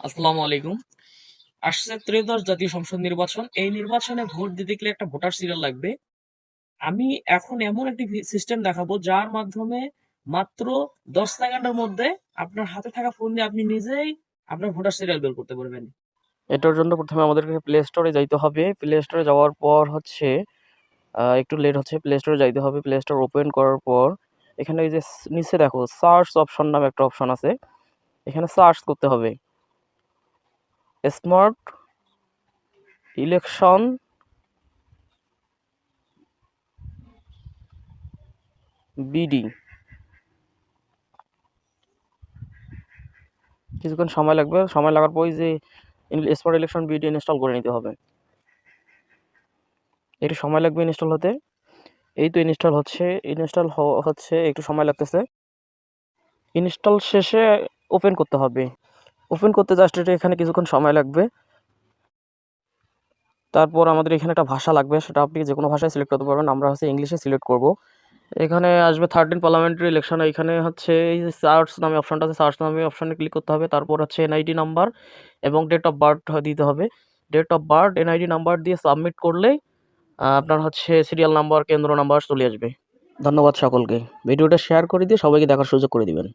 আসসালামু আলাইকুম। আসছে ত্রয়োদশ জাতীয় সংসদ নির্বাচন। এই নির্বাচনে ভোট দিতে গেলে একটা ভোটার সিরিয়াল লাগবে। আমি এখন এমন একটি সিস্টেম দেখাবো যার মাধ্যমে মাত্র 10 সেকেন্ডের মধ্যে আপনার হাতে থাকা ফোন দিয়ে আপনি নিজেই আপনার ভোটার সিরিয়াল বের করতে পারবেন। এটার জন্য প্রথমে আমাদেরকে প্লে স্টোরে যাইতে হবে। প্লে স্টোরে যাওয়ার পর হচ্ছে একটু লেট হচ্ছে। প্লে স্টোরে যাইতে হবে। প্লে স্টোর ওপেন করার পর এখানে এই যে নিচে দেখো সার্চ অপশন নামে একটা অপশন আছে, এখানে সার্চ করতে হবে স্মার্ট ইলেকশন বিডি। কিছুক্ষণ সময় লাগবে। সময় লাগার পর যে স্মার্ট ইলেকশন বিডি ইনস্টল করে নিতে হবে। একটু সময় লাগবে ইনস্টল হতে। এই তো ইনস্টল হচ্ছে। হচ্ছে, একটু সময় লাগতেছে। ইনস্টল শেষে ওপেন করতে হবে। ওপেন করতে জাস্ট এটা এখানে কিছুক্ষণ সময় লাগবে। তারপর আমাদের এখানে একটা ভাষা লাগবে, সেটা আপনি যে কোনো ভাষায় সিলেক্ট করতে পারবেন। আমরা হচ্ছে ইংলিশে সিলেক্ট করব। এখানে আসবে 13 পার্লামেন্টারি ইলেকশন। এখানে হচ্ছে এই যে সার্চ নামে অপশনটা আছে, সার্চ নামে অপশনে ক্লিক করতে হবে। তারপর হচ্ছে এনআইডি নাম্বার এবং ডেট অফ বার্থ দিতে হবে। Date of birth NID number দিয়ে সাবমিট করলেই আপনার হচ্ছে সিরিয়াল নাম্বার, কেন্দ্র নাম্বার চলে আসবে। ধন্যবাদ সকলকে। ভিডিওটা শেয়ার করে দিয়ে সবাইকে দেখার সুযোগ করে দিবেন।